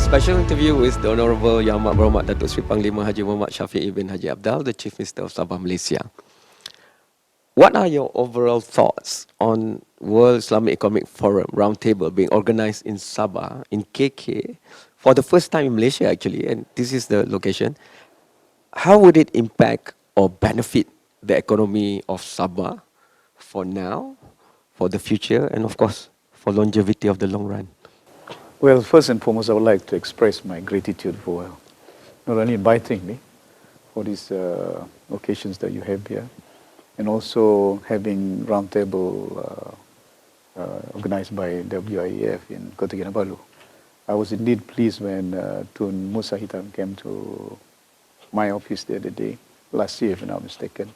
Special interview with the Honorable Yang Amat Berhormat Datuk Seri Panglima Haji Mohd Shafie bin Haji Apdal, the Chief Minister of Sabah, Malaysia. What are your overall thoughts on World Islamic Economic Forum Roundtable being organized in Sabah, in KK, for the first time in Malaysia actually, and this is the location? How would it impact or benefit the economy of Sabah for now, for the future, and of course, for longevity of the long run? Well, first and foremost, I would like to express my gratitude for not only inviting me for these occasions that you have here, and also having roundtable organized by WIEF in Kota Kinabalu. I was indeed pleased when Tun Musa Hitam came to my office the other day, last year if I'm not mistaken,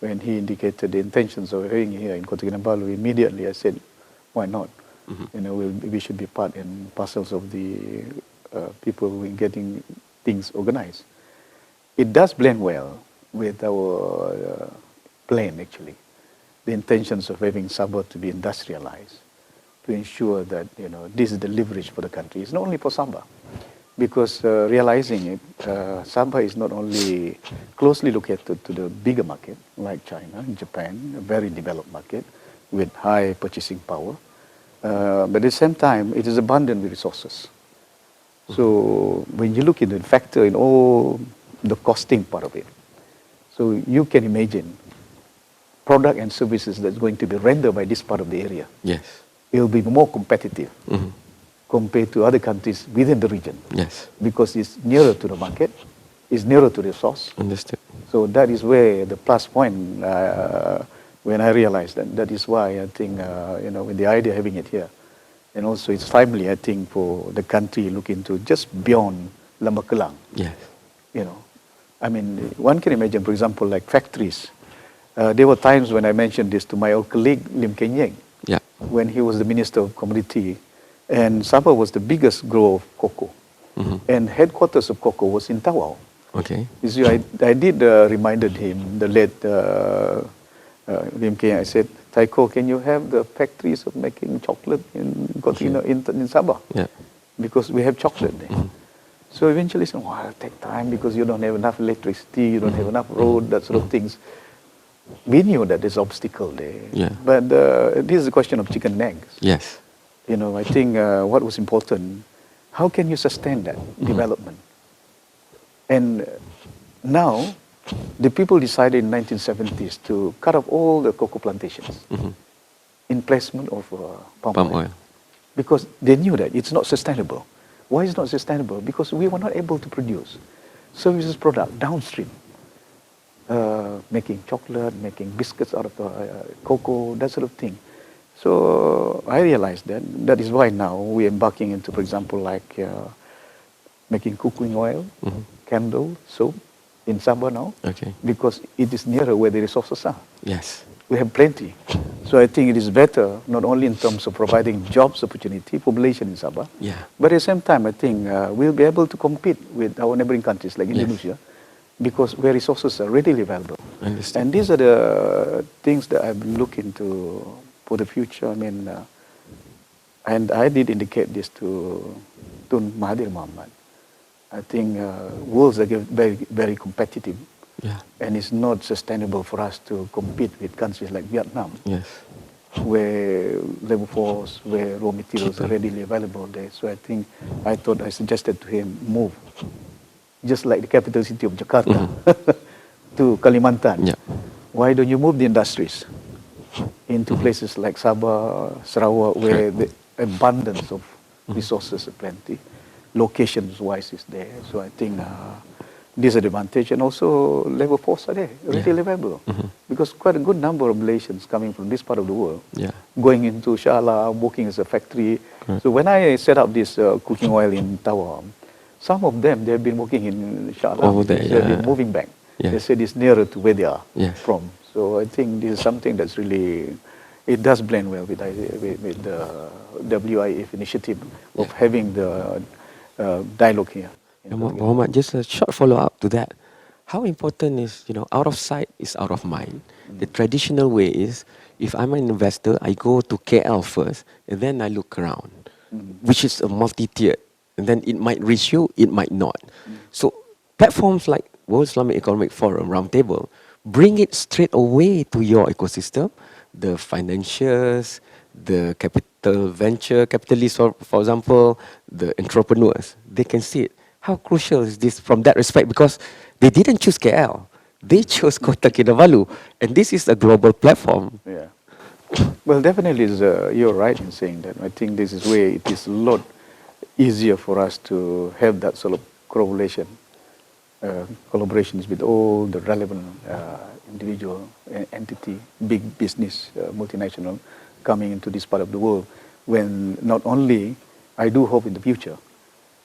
when he indicated the intentions of having here in Kota Kinabalu. Immediately I said, why not? You know, we should be part and parcels of the people who are getting things organized. It does blend well with our plan, actually. The intentions of having Sabah to be industrialized, to ensure that, you know, this is the leverage for the country. It's not only for Sabah, because realizing it, Sabah is not only closely located to the bigger market, like China and Japan, a very developed market with high purchasing power, but at the same time, it is abundant with resources. So when you look into the factor in all the costing part of it, so you can imagine product and services that's going to be rendered by this part of the area. Yes. It will be more competitive compared to other countries within the region. Yes. Because it's nearer to the market, it's nearer to the resource. Understood. So that is where the plus point, when I realized that is why I think, you know, with the idea of having it here, and also it's timely, I think, for the country look into just beyond Lembah Kelang. Yes. You know, I mean, one can imagine, for example, like factories. There were times when I mentioned this to my old colleague, Lim Keng Yeng, when he was the Minister of Commodity, and Sabah was the biggest grower of cocoa, and headquarters of cocoa was in Tawau. Okay. You see, I did reminded him, the late Lim Keng Yeng, I said, Taiko, can you have the factories of making chocolate in Sabah? Yeah. Because we have chocolate there. So eventually, he said, well, it'll take time because you don't have enough electricity, you don't have enough road, that sort of things. We knew that there's obstacle there. Yeah. But this is a question of chicken and eggs. Yes. You know, I think what was important, how can you sustain that development? And now, the people decided in 1970s to cut off all the cocoa plantations in placement of palm oil. Because they knew that it's not sustainable. Why is it not sustainable? Because we were not able to produce services product downstream. Making chocolate, making biscuits out of the cocoa, that sort of thing. So I realized that is why now we're embarking into, for example, like making cooking oil, candle, soap in Sabah now. Okay. Because it is nearer where the resources are. Yes. We have plenty. So I think it is better, not only in terms of providing jobs opportunity, population in Sabah, but at the same time, I think we'll be able to compete with our neighboring countries like Indonesia, because where resources are readily available. And these are the things that I've looked into for the future. I mean, and I did indicate this to Tun Mahathir Mohamad. I think worlds are very, very competitive. And it's not sustainable for us to compete with countries like Vietnam, where labor force, where raw materials are readily available there. So I suggested to him, move. Just like the capital city of Jakarta to Kalimantan. Why don't you move the industries into places like Sabah, Sarawak, where the abundance of resources are plenty, locations-wise is there. So I think this is an advantage, and also labor force are there, readily available. Because quite a good number of Malaysians coming from this part of the world, going into Shala, working as a factory. So when I set up this cooking oil in Tawau, some of them, they've been working in Shala. They've been moving back. They said it's nearer to where they are from. So I think this is something that's really, it does blend well with the WIEF initiative of having the dialogue here. Mohamad, just a short follow-up to that. How important is, out of sight is out of mind. The traditional way is, if I'm an investor, I go to KL first, and then I look around, which is a multi-tiered And then it might reach you, it might not. So platforms like World Islamic Economic Forum Roundtable bring it straight away to your ecosystem, the financiers, the capital venture capitalists, for example, the entrepreneurs. They can see it. How crucial is this from that respect? Because they didn't choose KL. They chose Kota Kinabalu. And this is a global platform. Yeah. Well, definitely, you're right in saying that. I think this is where it is a lot easier for us to have that sort of collaborations with all the relevant individual entity, big business, multinational, coming into this part of the world, when not only, I do hope in the future,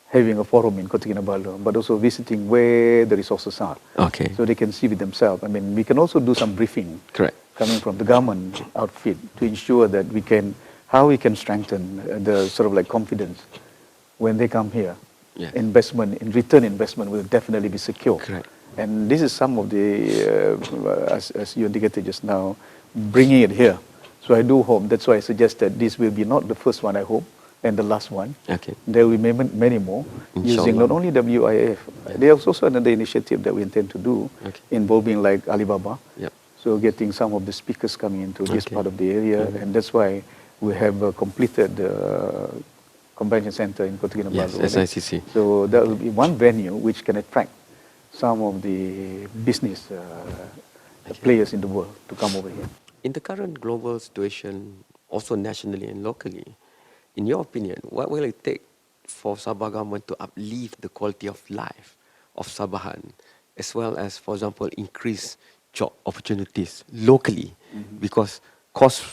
having a forum in Kota Kinabalu, but also visiting where the resources are. Okay. So they can see with themselves. I mean, we can also do some briefing. Correct. Coming from the government outfit to ensure that how we can strengthen the sort of like confidence when they come here. Yes. Return investment will definitely be secure. Correct. And this is some of the, as you indicated just now, bringing it here. So I do hope, that's why I suggest that this will be not the first one, I hope, and the last one. Okay. There will be many more, using not only WIEF, there's also another initiative that we intend to do, involving like Alibaba. Yep. So getting some of the speakers coming into this part of the area, and that's why we have completed the convention center in Kota Kinabalu. Yes, SICC. So that will be one venue which can attract some of the business players in the world to come over here. In the current global situation, also nationally and locally, in your opinion, what will it take for Sabah government to uplift the quality of life of Sabahan, as well as, for example, increase job opportunities locally? Because cost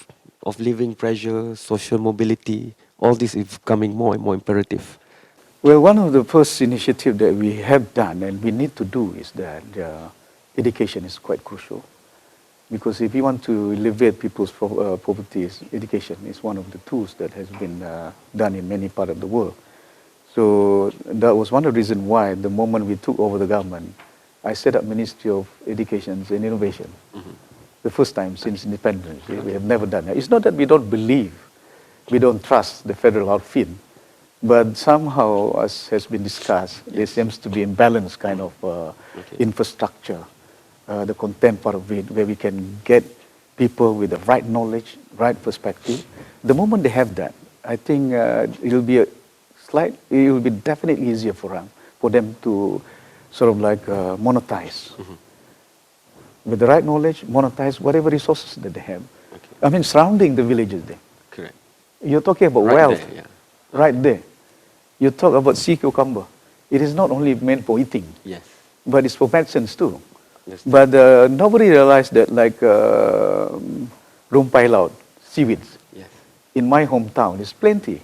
of living pressure, social mobility, all this is becoming more and more imperative. Well, one of the first initiatives that we have done and we need to do is that education is quite crucial. Because if you want to alleviate people's poverty, education is one of the tools that has been done in many parts of the world. So that was one of the reasons why the moment we took over the government, I set up Ministry of Education and Innovation. The first time since independence. We have never done that. It's not that we don't believe, we don't trust the federal outfit, but somehow, as has been discussed, there seems to be imbalance kind of infrastructure, the content part of it, where we can get people with the right knowledge, right perspective. The moment they have that, I think it will be definitely easier for them to sort of like monetize. With the right knowledge, monetize whatever resources that they have. I mean, surrounding the villages there. Correct. You're talking about wealth, right there. You talk about sea cucumber. It is not only meant for eating, but it's for medicines too. But nobody realized that, like rumpai laut, seaweeds, in my hometown, there's plenty.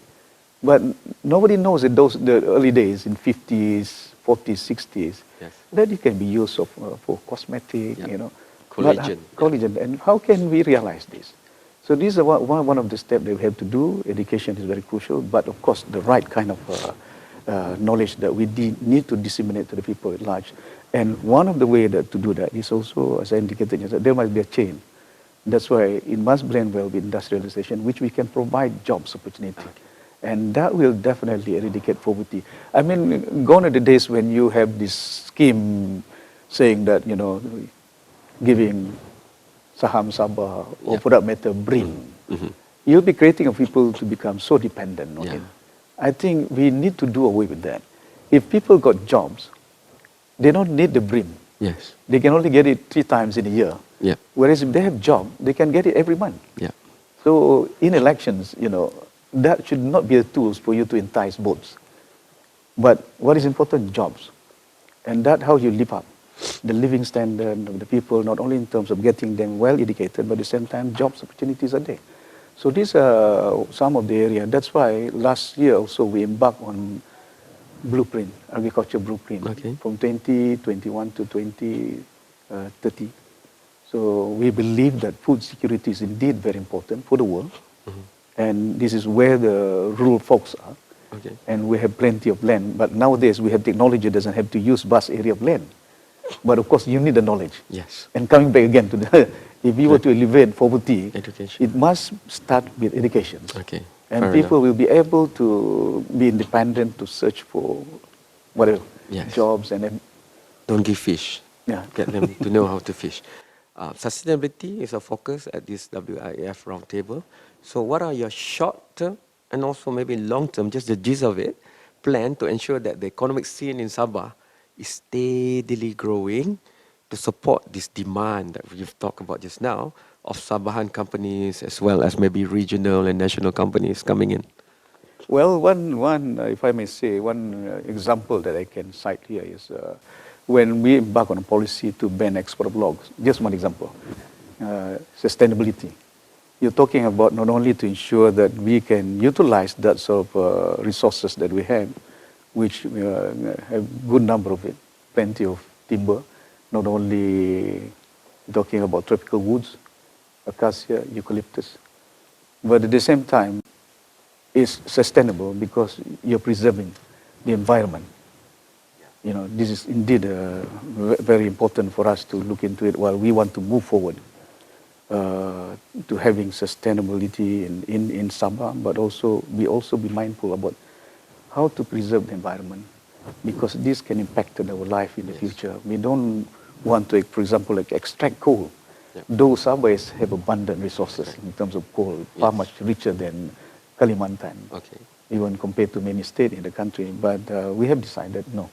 But nobody knows that the early days, in 50s, 40s, 60s, that it can be used for cosmetic, you know. Collagen. Collagen. And how can we realize this? So these are one of the steps that we have to do. Education is very crucial, but of course the right kind of knowledge that we need to disseminate to the people at large. And one of the ways to do that is also, as I indicated, there must be a chain. That's why it must blend well with industrialization, which we can provide jobs opportunity. And that will definitely eradicate poverty. I mean, gone are the days when you have this scheme saying that, you know, giving saham Sabah, or for that matter, BRIN. You'll be creating people to become so dependent on it. I think we need to do away with that. If people got jobs, they don't need the BRIN. They can only get it 3 times in a year. Whereas if they have job, they can get it every month. So in elections, you know, that should not be a tool for you to entice votes. But what is important? Jobs. And that's how you live up the living standard of the people, not only in terms of getting them well educated, but at the same time, jobs opportunities are there. So these are some of the areas. That's why last year also we embarked on blueprint, agriculture blueprint, from 2021 to 2030. So we believe that food security is indeed very important for the world. And this is where the rural folks are. And we have plenty of land. But nowadays we have technology that doesn't have to use vast area of land. But of course you need the knowledge. And coming back again to the, if you were to alleviate poverty, it must start with education. And Fair people enough. will be able to be independent to search for whatever, Yes. jobs and then, Don't give fish. yeah. Get them to know how to fish. Sustainability is a focus at this WIEF Roundtable. So what are your short-term and also maybe long-term, just the gist of it, plan to ensure that the economic scene in Sabah is steadily growing to support this demand that we've talked about just now of Sabahan companies as well as maybe regional and national companies coming in? Well, if I may say, one example that I can cite here is when we embark on a policy to ban export of logs. Just one example, sustainability. You're talking about not only to ensure that we can utilize that sort of resources that we have, which have good number of it, plenty of timber, not only talking about tropical woods, acacia, eucalyptus, but at the same time, is sustainable because you're preserving the environment. You know, this is indeed very important for us to look into it while we want to move forward to having sustainability in Sabah, but also we also be mindful about how to preserve the environment because this can impact our life in the future. We don't want to, for example, like extract coal. Those Sabahs have abundant resources in terms of coal, far much richer than Kalimantan, even compared to many states in the country. But we have decided no,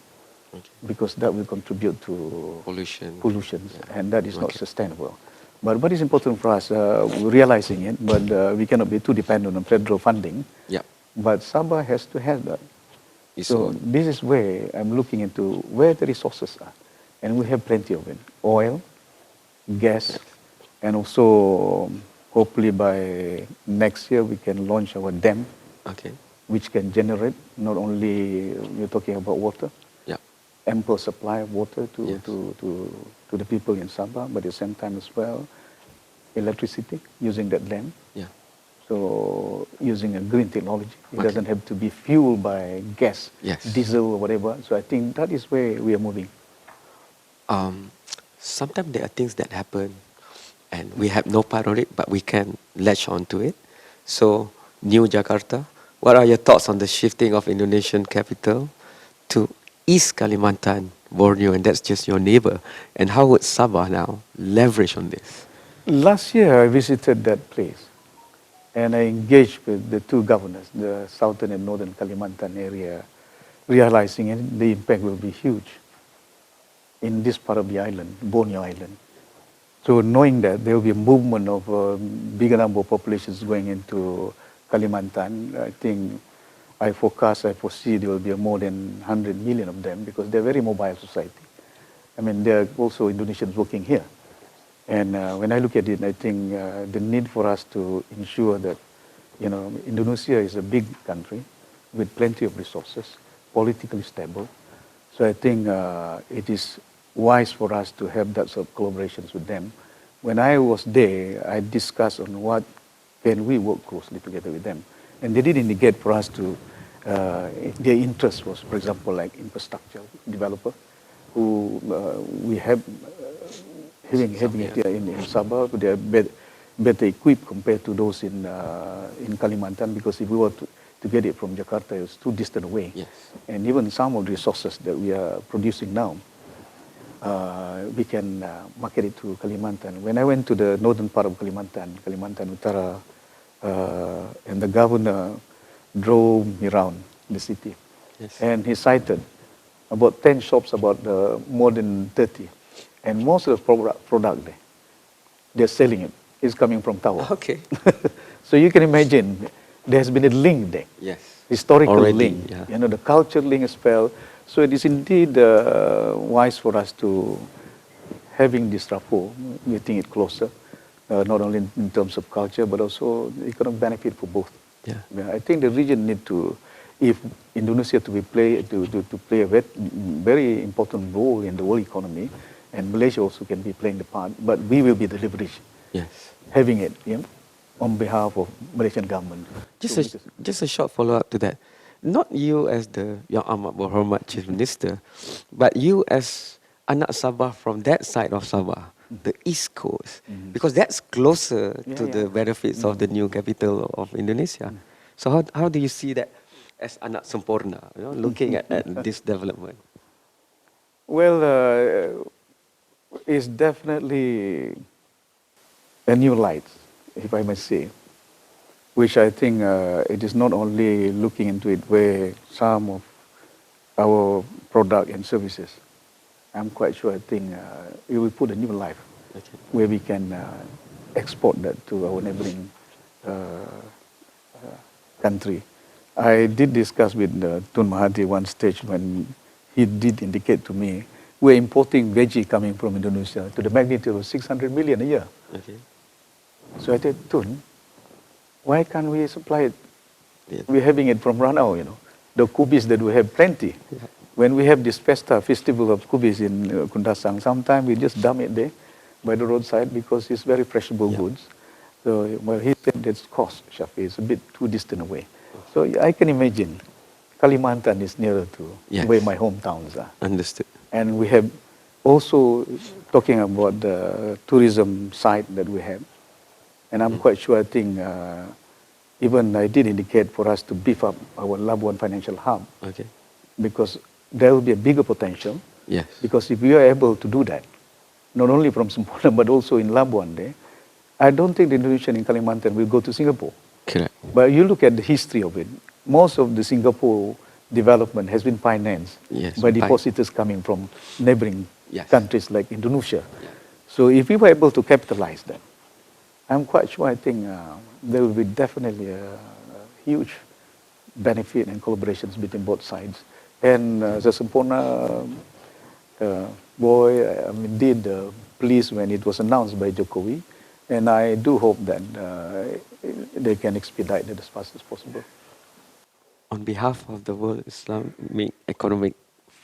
because that will contribute to pollution, and that is not sustainable. But what is important for us, realizing it, but we cannot be too dependent on federal funding. But Sabah has to have that. So this is where I'm looking into where the resources are, and we have plenty of it: oil, gas, and also hopefully by next year we can launch our dam, which can generate not only we're talking about water, ample supply of water to the people in Sabah, but at the same time as well, electricity using that dam. So using a green technology, it doesn't have to be fueled by gas, diesel or whatever. So I think that is where we are moving. Sometimes there are things that happen and we have no part on it, but we can latch onto it. So, New Jakarta, what are your thoughts on the shifting of Indonesian capital to East Kalimantan, Borneo, and that's just your neighbor? And how would Sabah now leverage on this? Last year I visited that place and I engaged with the two governors, the southern and northern Kalimantan area, realizing the impact will be huge in this part of the island, Borneo Island. So knowing that there will be a movement of a bigger number of populations going into Kalimantan, I think I foresee there will be more than 100 million of them because they're a very mobile society. I mean, there are also Indonesians working here. And when I look at it, I think the need for us to ensure that, you know, Indonesia is a big country with plenty of resources, politically stable. So I think it is wise for us to have that sort of collaborations with them. When I was there, I discussed on what can we work closely together with them. And they did indicate for us to, their interest was, for example, like infrastructure developer, who we have having it here in Sabah, they are better equipped compared to those in Kalimantan, because if we were to get it from Jakarta, it's too distant away. And even some of the resources that we are producing now, we can market it to Kalimantan. When I went to the northern part of Kalimantan, Kalimantan Utara, and the governor drove me around the city, and he cited about 10 shops, about more than 30. And most of the product there, they're selling it, is coming from Tawau. So you can imagine, there has been a link there. Historical link. You know, the culture link as well. So it is indeed wise for us to having this rapport, getting it closer, not only in terms of culture, but also economic benefit for both. I think the region need to, if Indonesia to play a very important role in the world economy, and Malaysia also can be playing the part, but we will be the leverage, having it, on behalf of Malaysian government. Just a short follow-up to that. Not you as the Yang Amat Berhormat Chief Minister, but you as anak Sabah from that side of Sabah, the East Coast, because that's closer to the benefits of the new capital of Indonesia. So how do you see that as anak sempurna, looking at this development? Well, it's definitely a new light, if I may say, which I think it is not only looking into it where some of our product and services, I'm quite sure I think it will put a new life where we can export that to our neighboring country. I did discuss with Tun Mahathir one stage when he did indicate to me we're importing veggie coming from Indonesia to the magnitude of 600 million a year. Okay. So I said, Tun, why can't we supply it? Yeah. We're having it from Ranau, the kubis that we have plenty. Yeah. When we have this festival of kubis in Kundasang, sometimes we just dump it there by the roadside because it's very perishable goods. So, well, he said that's cost, Shafie, it's a bit too distant away. So I can imagine Kalimantan is nearer to where my hometowns are. Understood. And we have also talking about the tourism side that we have. And I'm quite sure, I think, even I did indicate for us to beef up our Labuan financial hub. Okay. Because there will be a bigger potential. Yes. Because if we are able to do that, not only from Semporna, but also in Labuan there, I don't think the Indonesian in Kalimantan will go to Singapore. Correct. But you look at the history of it, most of the Singapore development has been financed by depositors coming from neighboring countries like Indonesia. Yeah. So if we were able to capitalize that, I'm quite sure, I think there will be definitely a huge benefit and collaborations between both sides. And as a Semporna boy, I'm indeed pleased when it was announced by Jokowi. And I do hope that they can expedite it as fast as possible. On behalf of the World Islamic Economic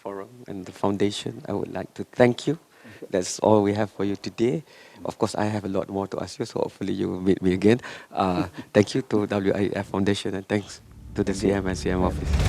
Forum and the Foundation, I would like to thank you. That's all we have for you today. Of course, I have a lot more to ask you, so hopefully you will meet me again. Thank you to WIEF Foundation and thanks to the CM and CM office.